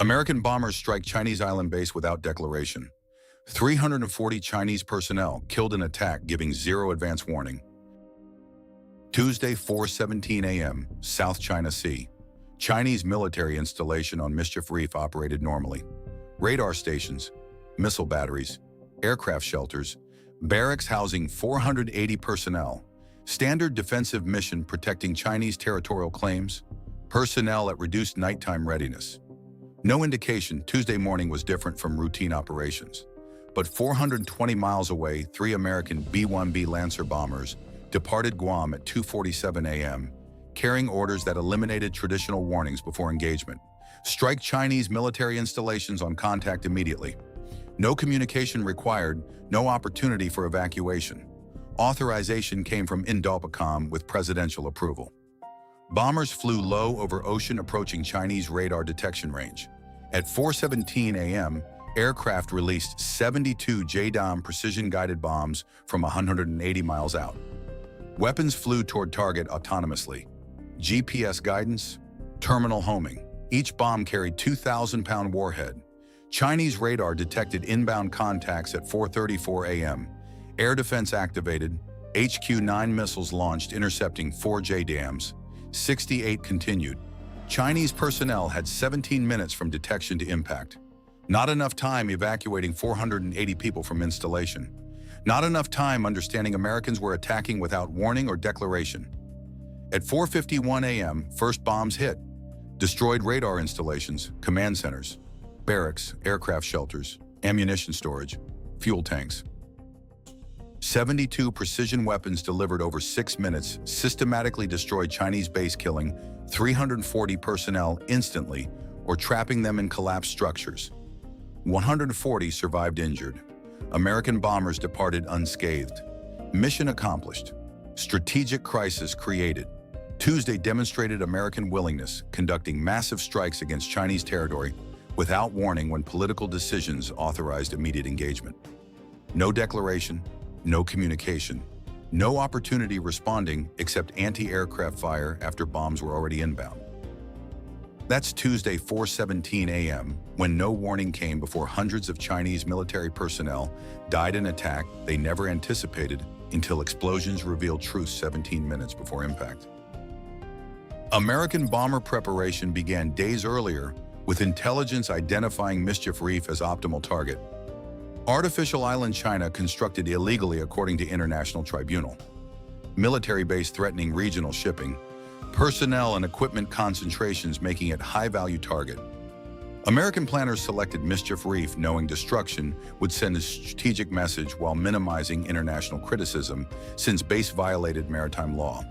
American bombers strike Chinese island base without declaration. 340 Chinese personnel killed in attack, giving zero advance warning. Tuesday, 4:17 a.m., South China Sea. Chinese military installation on Mischief Reef operated normally. Radar stations, missile batteries, aircraft shelters, barracks housing 480 personnel, standard defensive mission protecting Chinese territorial claims, personnel at reduced nighttime readiness. No indication Tuesday morning was different from routine operations. But 420 miles away, 3 American B-1B Lancer bombers departed Guam at 2:47 a.m., carrying orders that eliminated traditional warnings before engagement. Strike Chinese military installations on contact immediately. No communication required, no opportunity for evacuation. Authorization came from Indopacom with presidential approval. Bombers flew low over ocean approaching Chinese radar detection range. At 4:17 a.m., aircraft released 72 JDAM precision-guided bombs from 180 miles out. Weapons flew toward target autonomously. GPS guidance, terminal homing. Each bomb carried 2,000-pound warhead. Chinese radar detected inbound contacts at 4:34 a.m. Air defense activated. HQ-9 missiles launched, intercepting 4 JDAMs. 68 continued. Chinese personnel had 17 minutes from detection to impact. Not enough time evacuating 480 people from installation. Not enough time understanding Americans were attacking without warning or declaration. At 4:51 a.m., first bombs hit. Destroyed radar installations, command centers, barracks, aircraft shelters, ammunition storage, fuel tanks. 72 precision weapons delivered over 6 minutes systematically destroyed Chinese base, killing 340 personnel instantly or trapping them in collapsed structures. 140 survived injured. American bombers departed unscathed. Mission accomplished. Strategic crisis created. Tuesday demonstrated American willingness, conducting massive strikes against Chinese territory without warning when political decisions authorized immediate engagement. No declaration, no communication, no opportunity responding except anti-aircraft fire after bombs were already inbound. That's Tuesday, 4:17 a.m., when no warning came before hundreds of Chinese military personnel died in attack they never anticipated until explosions revealed truth 17 minutes before impact. American bomber preparation began days earlier, with intelligence identifying Mischief Reef as optimal target. Artificial island China constructed illegally according to international tribunal. Military base threatening regional shipping. Personnel and equipment concentrations making it high-value target. American planners selected Mischief Reef knowing destruction would send a strategic message while minimizing international criticism since base violated maritime law.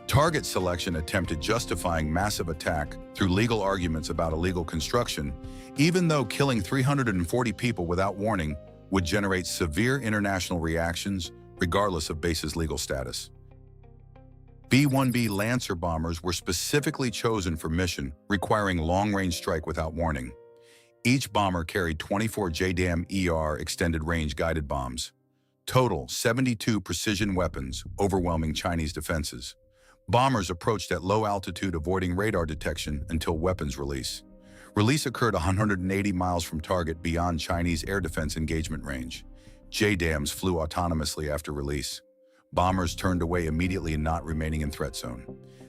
Target selection attempted justifying massive attack through legal arguments about illegal construction, even though killing 340 people without warning would generate severe international reactions regardless of base's legal status. B-1B Lancer bombers were specifically chosen for mission requiring long-range strike without warning. Each bomber carried 24 JDAM extended range guided bombs. Total 72 precision weapons, overwhelming Chinese defenses. Bombers approached at low altitude, avoiding radar detection until weapons release. Release occurred 180 miles from target beyond Chinese air defense engagement range. JDAMs flew autonomously after release. Bombers turned away immediately and not remaining in threat zone.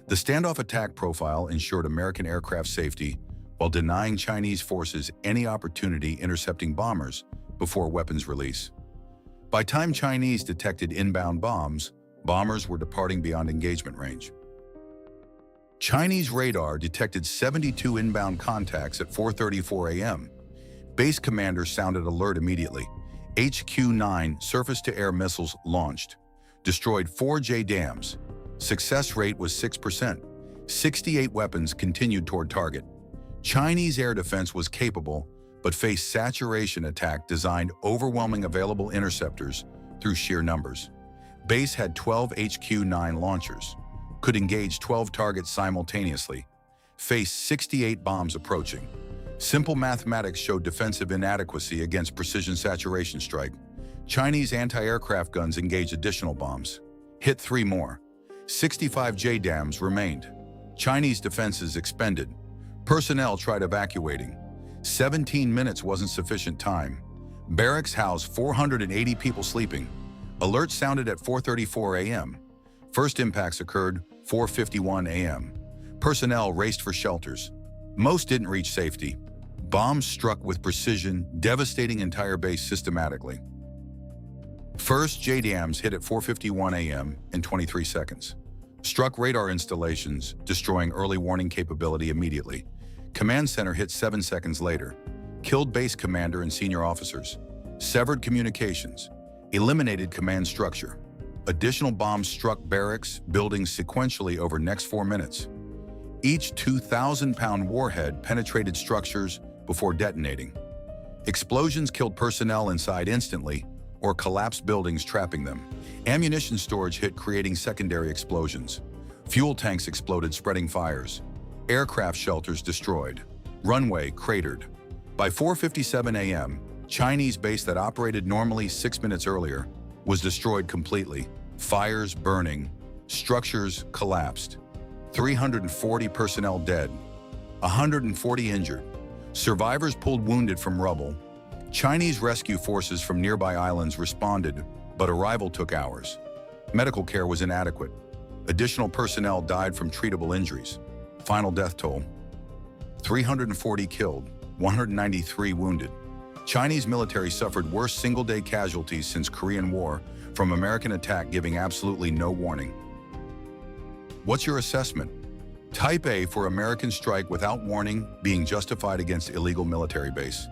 The standoff attack profile ensured American aircraft safety while denying Chinese forces any opportunity intercepting bombers before weapons release. By time Chinese detected inbound bombs, bombers were departing beyond engagement range. Chinese radar detected 72 inbound contacts at 4:34 a.m. Base commanders sounded alert immediately. HQ-9 surface-to-air missiles launched. Destroyed 4 JDAMs. Success rate was 6%. 68 weapons continued toward target. Chinese air defense was capable, but faced saturation attack designed overwhelming available interceptors through sheer numbers. Base had 12 HQ-9 launchers, could engage 12 targets simultaneously, faced 68 bombs approaching. Simple mathematics showed defensive inadequacy against precision saturation strike. Chinese anti-aircraft guns engaged additional bombs, hit 3 more. 65 JDAMs remained. Chinese defenses expended. Personnel tried evacuating. 17 minutes wasn't sufficient time. Barracks housed 480 people sleeping. Alerts sounded at 4:34 a.m. First impacts occurred 4:51 a.m. Personnel raced for shelters. Most didn't reach safety. Bombs struck with precision, devastating entire base systematically. First JDAMs hit at 4:51 a.m. in 23 seconds. Struck radar installations, destroying early warning capability immediately. Command center hit 7 seconds later. Killed base commander and senior officers. Severed communications. Eliminated command structure. Additional bombs struck barracks, buildings sequentially over next 4 minutes. Each 2,000-pound warhead penetrated structures before detonating. Explosions killed personnel inside instantly or collapsed buildings trapping them. Ammunition storage hit, creating secondary explosions. Fuel tanks exploded, spreading fires. Aircraft shelters destroyed. Runway cratered. By 4:57 a.m., Chinese base that operated normally 6 minutes earlier was destroyed completely. Fires burning. Structures collapsed. 340 personnel dead. 140 injured. Survivors pulled wounded from rubble. Chinese rescue forces from nearby islands responded, but arrival took hours. Medical care was inadequate. Additional personnel died from treatable injuries. Final death toll: 340 killed, 193 wounded. Chinese military suffered worst single-day casualties since Korean War from American attack, giving absolutely no warning. What's your assessment? Type A for American strike without warning, being justified against illegal military base.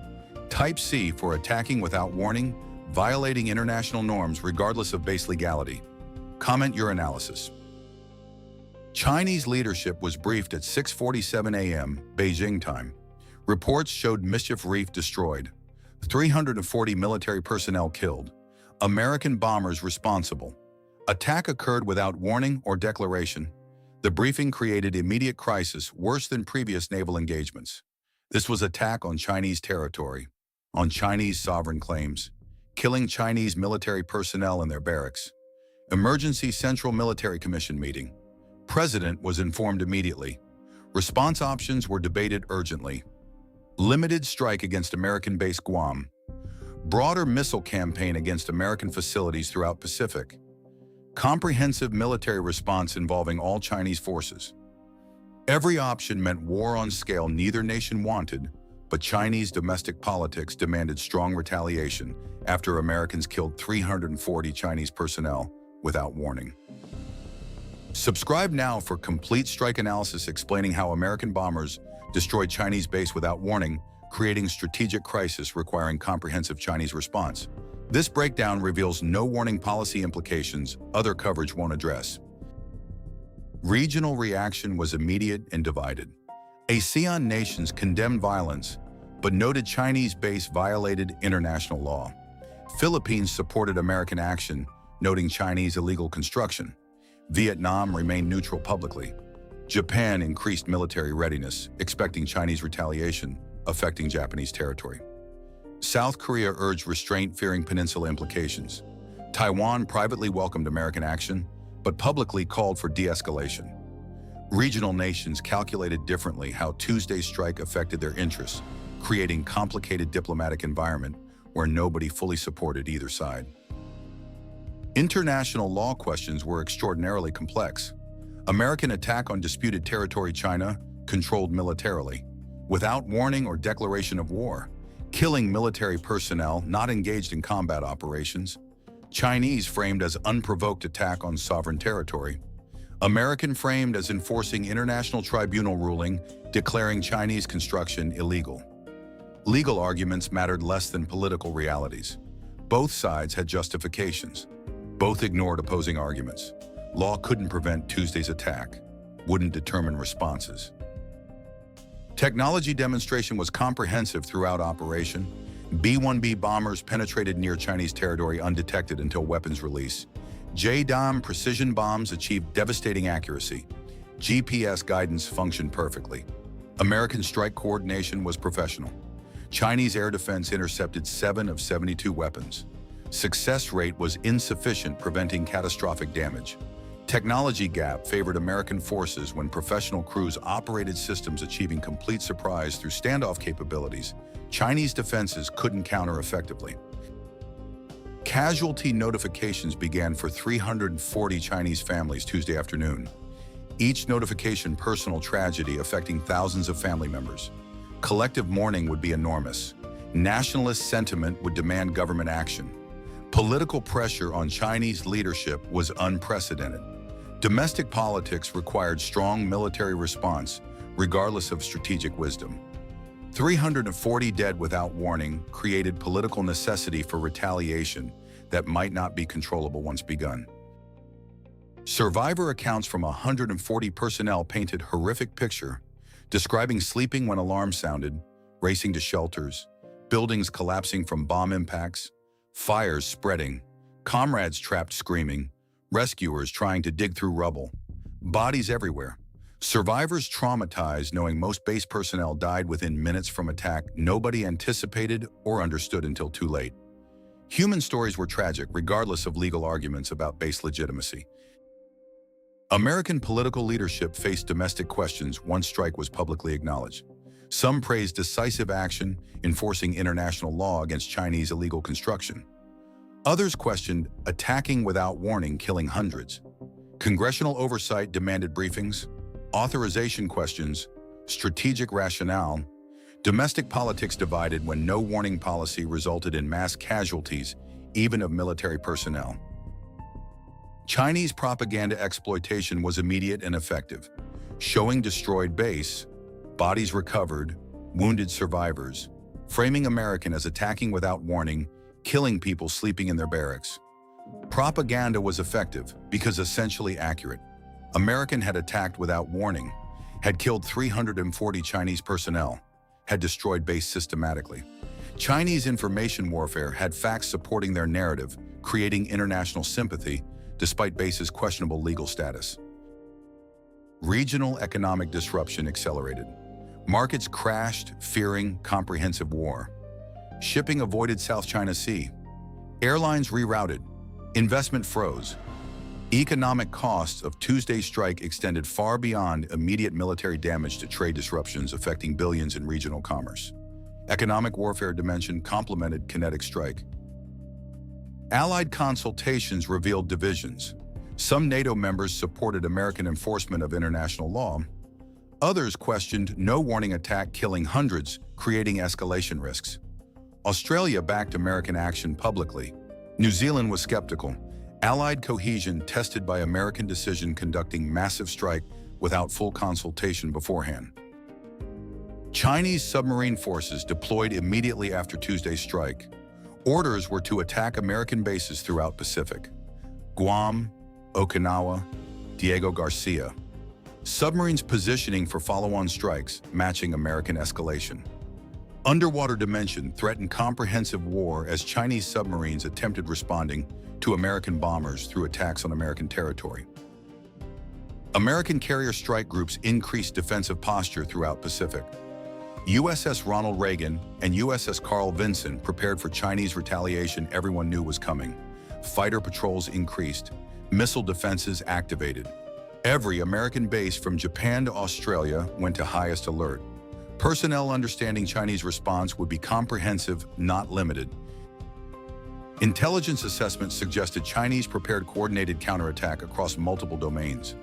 Type C for attacking without warning, violating international norms regardless of base legality. Comment your analysis. Chinese leadership was briefed at 6:47 a.m. Beijing time. Reports showed Mischief Reef destroyed. 340 military personnel killed. American bombers responsible. Attack occurred without warning or declaration. The briefing created immediate crisis, worse than previous naval engagements. This was attack on Chinese territory, on Chinese sovereign claims, killing Chinese military personnel in their barracks. Emergency Central Military Commission meeting. President was informed immediately. Response options were debated urgently. Limited strike against American base Guam. Broader missile campaign against American facilities throughout Pacific. Comprehensive military response involving all Chinese forces. Every option meant war on scale neither nation wanted, but Chinese domestic politics demanded strong retaliation after Americans killed 340 Chinese personnel without warning. Subscribe now for complete strike analysis explaining how American bombers destroyed Chinese base without warning, creating strategic crisis requiring comprehensive Chinese response. This breakdown reveals no warning policy implications other coverage won't address. Regional reaction was immediate and divided. ASEAN nations condemned violence, but noted Chinese base violated international law. Philippines supported American action, noting Chinese illegal construction. Vietnam remained neutral publicly. Japan increased military readiness, expecting Chinese retaliation, affecting Japanese territory. South Korea urged restraint, fearing peninsula implications. Taiwan privately welcomed American action, but publicly called for de-escalation. Regional nations calculated differently how Tuesday's strike affected their interests, creating complicated diplomatic environment where nobody fully supported either side. International law questions were extraordinarily complex. American attack on disputed territory, China controlled militarily, without warning or declaration of war, killing military personnel not engaged in combat operations. Chinese framed as unprovoked attack on sovereign territory. American framed as enforcing international tribunal ruling, declaring Chinese construction illegal. Legal arguments mattered less than political realities. Both sides had justifications. Both ignored opposing arguments. Law couldn't prevent Tuesday's attack, wouldn't determine responses. Technology demonstration was comprehensive throughout operation. B-1B bombers penetrated near Chinese territory undetected until weapons release. JDAM precision bombs achieved devastating accuracy. GPS guidance functioned perfectly. American strike coordination was professional. Chinese air defense intercepted 7 of 72 weapons. Success rate was insufficient, preventing catastrophic damage. Technology gap favored American forces when professional crews operated systems achieving complete surprise through standoff capabilities. Chinese defenses couldn't counter effectively. Casualty notifications began for 340 Chinese families Tuesday afternoon. Each notification personal tragedy affecting thousands of family members. Collective mourning would be enormous. Nationalist sentiment would demand government action. Political pressure on Chinese leadership was unprecedented. Domestic politics required strong military response, regardless of strategic wisdom. 340 dead without warning created political necessity for retaliation that might not be controllable once begun. Survivor accounts from 140 personnel painted horrific picture, describing sleeping when alarms sounded, racing to shelters, buildings collapsing from bomb impacts, fires spreading, comrades trapped screaming, rescuers trying to dig through rubble, bodies everywhere. Survivors traumatized knowing most base personnel died within minutes from attack nobody anticipated or understood until too late. Human stories were tragic regardless of legal arguments about base legitimacy. American political leadership faced domestic questions once strike was publicly acknowledged. Some praised decisive action, enforcing international law against Chinese illegal construction. Others questioned attacking without warning, killing hundreds. Congressional oversight demanded briefings, authorization questions, strategic rationale. Domestic politics divided when no warning policy resulted in mass casualties, even of military personnel. Chinese propaganda exploitation was immediate and effective, showing destroyed base, bodies recovered, wounded survivors, framing American as attacking without warning, killing people sleeping in their barracks. Propaganda was effective because essentially accurate. American had attacked without warning, had killed 340 Chinese personnel, had destroyed base systematically. Chinese information warfare had facts supporting their narrative, creating international sympathy despite base's questionable legal status. Regional economic disruption accelerated. Markets crashed, fearing comprehensive war. Shipping avoided South China Sea. Airlines rerouted. Investment froze. Economic costs of Tuesday's strike extended far beyond immediate military damage to trade disruptions affecting billions in regional commerce. Economic warfare dimension complemented kinetic strike. Allied consultations revealed divisions. Some NATO members supported American enforcement of international law. Others questioned no warning attack killing hundreds, creating escalation risks. Australia backed American action publicly. New Zealand was skeptical. Allied cohesion tested by American decision conducting massive strike without full consultation beforehand. Chinese submarine forces deployed immediately after Tuesday's strike. Orders were to attack American bases throughout Pacific. Guam, Okinawa, Diego Garcia. Submarines positioning for follow-on strikes, matching American escalation. Underwater dimension threatened comprehensive war as Chinese submarines attempted responding to American bombers through attacks on American territory. American carrier strike groups increased defensive posture throughout Pacific. USS Ronald Reagan and USS Carl Vinson prepared for Chinese retaliation everyone knew was coming. Fighter patrols increased. Missile defenses activated. Every American base from Japan to Australia went to highest alert. Personnel understanding Chinese response would be comprehensive, not limited. Intelligence assessments suggested Chinese prepared coordinated counterattack across multiple domains.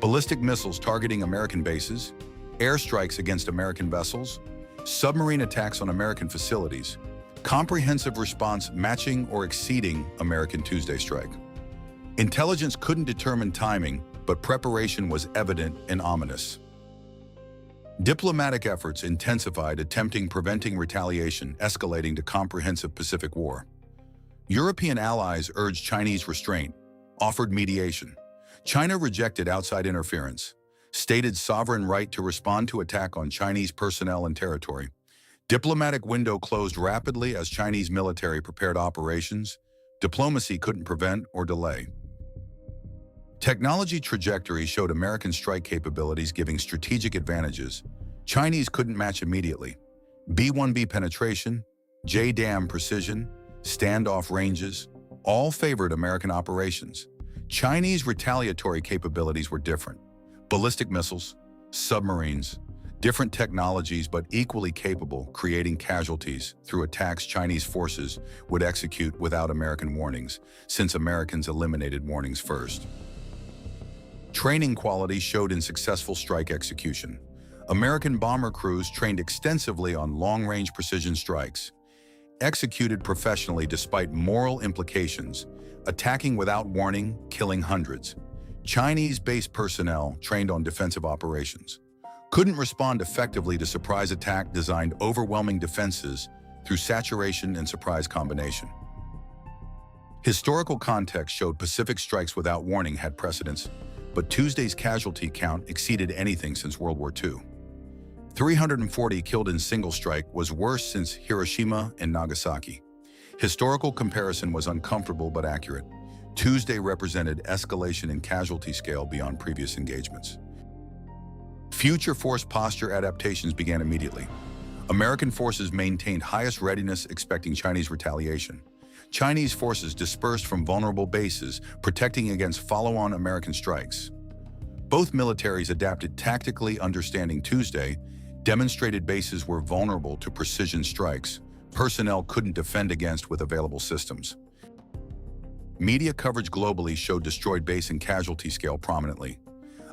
Ballistic missiles targeting American bases, airstrikes against American vessels, submarine attacks on American facilities, comprehensive response matching or exceeding American Tuesday strike. Intelligence couldn't determine timing, but preparation was evident and ominous. Diplomatic efforts intensified attempting preventing retaliation, escalating to comprehensive Pacific war. European allies urged Chinese restraint, offered mediation. China rejected outside interference, stated sovereign right to respond to attack on Chinese personnel and territory. Diplomatic window closed rapidly as Chinese military prepared operations. Diplomacy couldn't prevent or delay. Technology trajectory showed American strike capabilities giving strategic advantages. Chinese couldn't match immediately. B-1B penetration, JDAM precision, standoff ranges, all favored American operations. Chinese retaliatory capabilities were different. Ballistic missiles, submarines, different technologies but equally capable, creating casualties through attacks Chinese forces would execute without American warnings, since Americans eliminated warnings first. Training quality showed in successful strike execution. American bomber crews trained extensively on long-range precision strikes, executed professionally despite moral implications, attacking without warning, killing hundreds. Chinese base personnel trained on defensive operations couldn't respond effectively to surprise attack designed overwhelming defenses through saturation and surprise combination. Historical context showed Pacific strikes without warning had precedence, but Tuesday's casualty count exceeded anything since World War II. 340 killed in single strike was worse since Hiroshima and Nagasaki. Historical comparison was uncomfortable but accurate. Tuesday represented escalation in casualty scale beyond previous engagements. Future force posture adaptations began immediately. American forces maintained highest readiness expecting Chinese retaliation. Chinese forces dispersed from vulnerable bases, protecting against follow-on American strikes. Both militaries adapted tactically, understanding Tuesday demonstrated bases were vulnerable to precision strikes personnel couldn't defend against with available systems. Media coverage globally showed destroyed base and casualty scale prominently.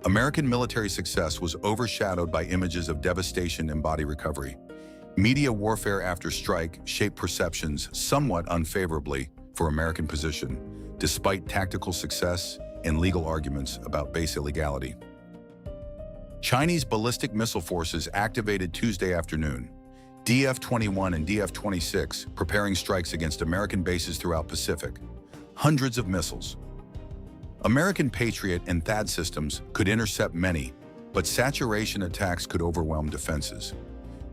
American military success was overshadowed by images of devastation and body recovery. Media warfare after strike shaped perceptions somewhat unfavorably for American position, despite tactical success and legal arguments about base illegality. Chinese ballistic missile forces activated Tuesday afternoon. DF-21 and DF-26 preparing strikes against American bases throughout Pacific. Hundreds of missiles. American Patriot and THAAD systems could intercept many, but saturation attacks could overwhelm defenses.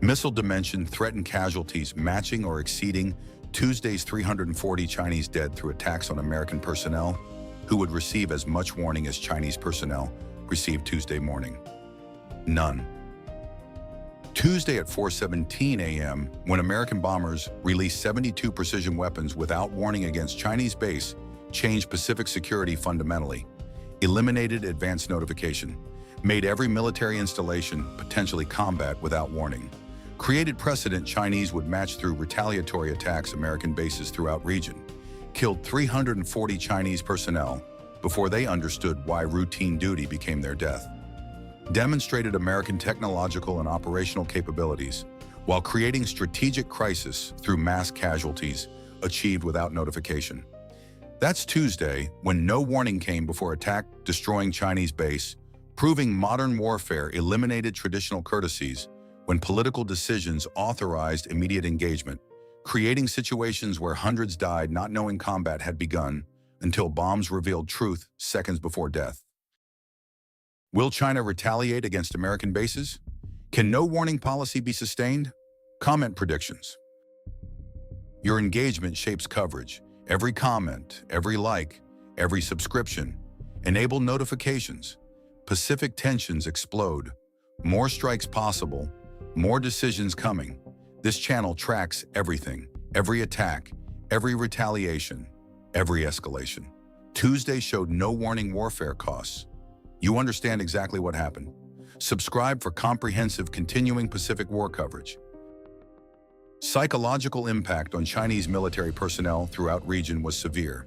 Missile dimension threatened casualties matching or exceeding Tuesday's 340 Chinese dead through attacks on American personnel, who would receive as much warning as Chinese personnel received Tuesday morning. None. Tuesday at 4:17 a.m., when American bombers released 72 precision weapons without warning against Chinese base, changed Pacific security fundamentally, eliminated advance notification, made every military installation potentially combat without warning, created precedent Chinese would match through retaliatory attacks American bases throughout region, killed 340 Chinese personnel before they understood why routine duty became their death, demonstrated American technological and operational capabilities while creating strategic crisis through mass casualties achieved without notification. That's Tuesday, when no warning came before attack, destroying Chinese base, proving modern warfare eliminated traditional courtesies when political decisions authorized immediate engagement, creating situations where hundreds died not knowing combat had begun until bombs revealed truth seconds before death. Will China retaliate against American bases? Can no warning policy be sustained? Comment predictions. Your engagement shapes coverage. Every comment, every like, every subscription. Enable notifications. Pacific tensions explode. More strikes possible. More decisions coming. This channel tracks everything. Every attack, every retaliation, every escalation. Tuesday showed no warning warfare costs. You understand exactly what happened. Subscribe for comprehensive continuing Pacific war coverage. Psychological impact on Chinese military personnel throughout region was severe.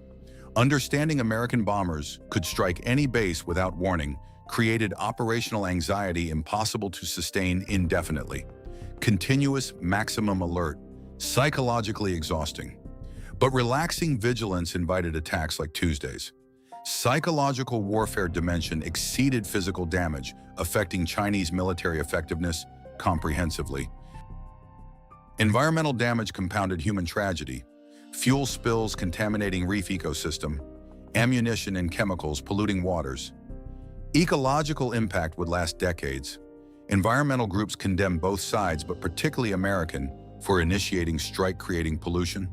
Understanding American bombers could strike any base without warning created operational anxiety impossible to sustain indefinitely. Continuous maximum alert, psychologically exhausting. But relaxing vigilance invited attacks like Tuesday's. Psychological warfare dimension exceeded physical damage, affecting Chinese military effectiveness comprehensively. Environmental damage compounded human tragedy. Fuel spills contaminating reef ecosystem, ammunition and chemicals polluting waters. Ecological impact would last decades. Environmental groups condemn both sides, but particularly American, for initiating strike creating pollution.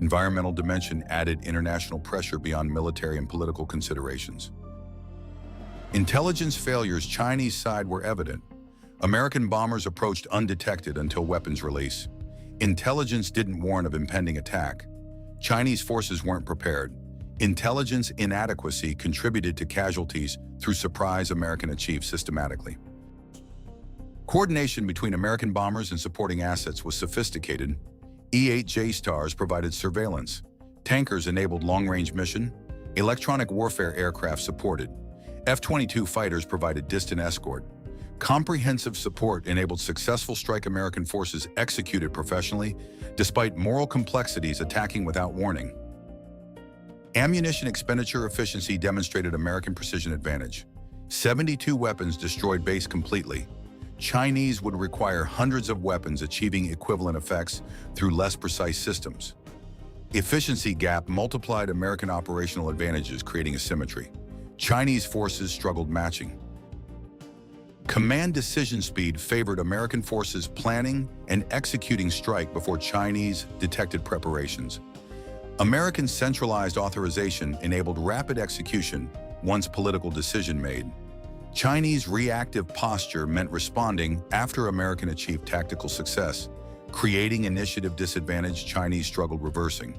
Environmental dimension added international pressure beyond military and political considerations. Intelligence failures Chinese side were evident. American bombers approached undetected until weapons release. Intelligence didn't warn of impending attack. Chinese forces weren't prepared. Intelligence inadequacy contributed to casualties through surprise American achieved systematically. Coordination between American bombers and supporting assets was sophisticated. E-8J stars provided surveillance. Tankers enabled long-range mission. Electronic warfare aircraft supported. F-22 fighters provided distant escort. Comprehensive support enabled successful strike. American forces executed professionally, despite moral complexities attacking without warning. Ammunition expenditure efficiency demonstrated American precision advantage. 72 weapons destroyed base completely. Chinese would require hundreds of weapons achieving equivalent effects through less precise systems. Efficiency gap multiplied American operational advantages, creating asymmetry. Chinese forces struggled matching. Command decision speed favored American forces planning and executing strike before Chinese detected preparations. American centralized authorization enabled rapid execution once political decision made. Chinese reactive posture meant responding after American achieved tactical success, creating initiative disadvantage. Chinese struggled reversing.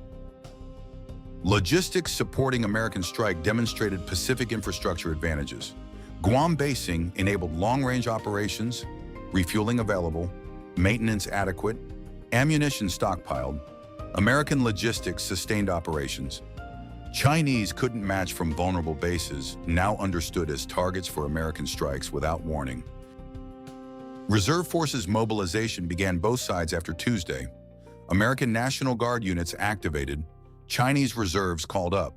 Logistics supporting American strike demonstrated Pacific infrastructure advantages. Guam basing enabled long-range operations, refueling available, maintenance adequate, ammunition stockpiled. American logistics sustained operations. Chinese couldn't match from vulnerable bases, now understood as targets for American strikes without warning. Reserve forces mobilization began both sides after Tuesday. American National Guard units activated, Chinese reserves called up.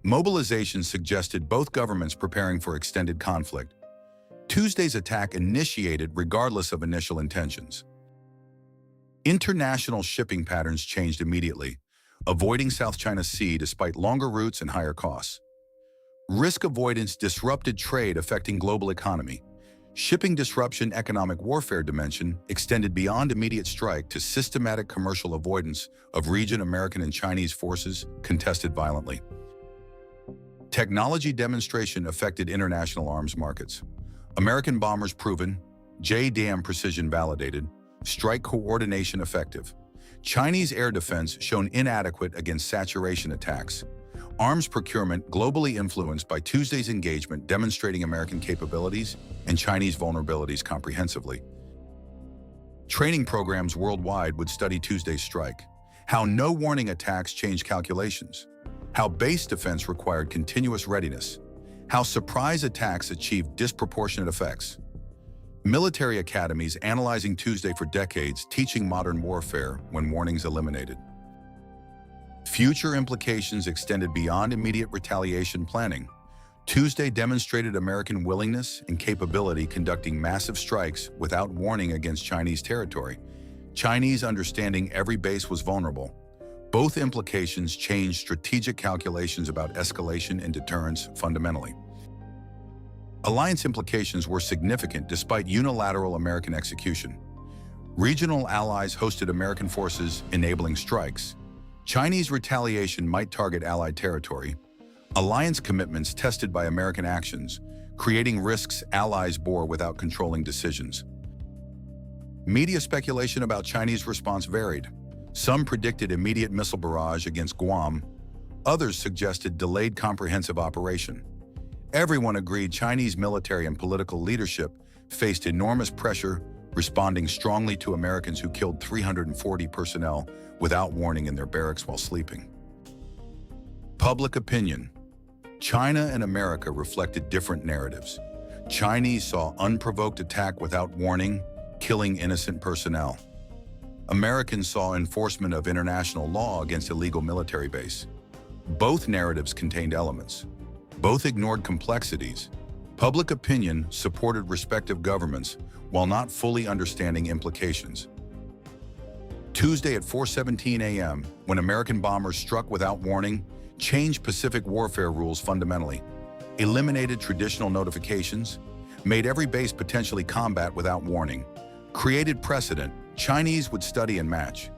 Mobilization suggested both governments preparing for extended conflict. Tuesday's attack initiated regardless of initial intentions. International shipping patterns changed immediately, avoiding South China Sea despite longer routes and higher costs. Risk avoidance disrupted trade affecting global economy. Shipping disruption economic warfare dimension extended beyond immediate strike to systematic commercial avoidance of region. American and Chinese forces contested violently. Technology demonstration affected international arms markets. American bombers proven, JDAM precision validated, strike coordination effective. Chinese air defense shown inadequate against saturation attacks. Arms procurement globally influenced by Tuesday's engagement, demonstrating American capabilities and Chinese vulnerabilities comprehensively. Training programs worldwide would study Tuesday's strike. How no warning attacks changed calculations. How base defense required continuous readiness. How surprise attacks achieved disproportionate effects. Military academies analyzing Tuesday for decades, teaching modern warfare when warnings eliminated. Future implications extended beyond immediate retaliation planning. Tuesday demonstrated American willingness and capability conducting massive strikes without warning against Chinese territory. Chinese understanding every base was vulnerable. Both implications changed strategic calculations about escalation and deterrence fundamentally. Alliance implications were significant despite unilateral American execution. Regional allies hosted American forces enabling strikes. Chinese retaliation might target allied territory. Alliance commitments tested by American actions, creating risks allies bore without controlling decisions. Media speculation about Chinese response varied. Some predicted immediate missile barrage against Guam. Others suggested delayed comprehensive operation. Everyone agreed Chinese military and political leadership faced enormous pressure, responding strongly to Americans who killed 340 personnel without warning in their barracks while sleeping. Public opinion. China and America reflected different narratives. Chinese saw unprovoked attack without warning, killing innocent personnel. Americans saw enforcement of international law against illegal military base. Both narratives contained elements. Both ignored complexities. Public opinion supported respective governments while not fully understanding implications. Tuesday at 4:17 a.m., when American bombers struck without warning, changed Pacific warfare rules fundamentally, eliminated traditional notifications, made every base potentially combat without warning, created precedent Chinese would study and match,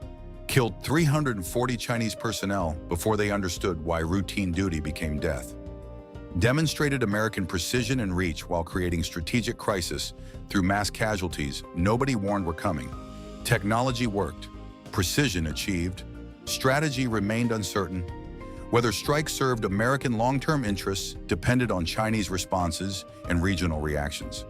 killed 340 Chinese personnel before they understood why routine duty became death, demonstrated American precision and reach while creating strategic crisis through mass casualties nobody warned were coming. Technology worked, precision achieved, strategy remained uncertain. Whether strikes served American long-term interests depended on Chinese responses and regional reactions.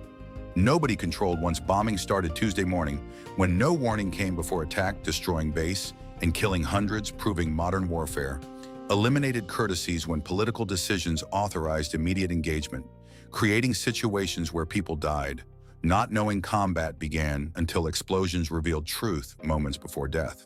Nobody controlled once bombing started Tuesday morning, when no warning came before attack, destroying base and killing hundreds, proving modern warfare. Eliminated courtesies when political decisions authorized immediate engagement, creating situations where people died, not knowing combat began until explosions revealed truth moments before death.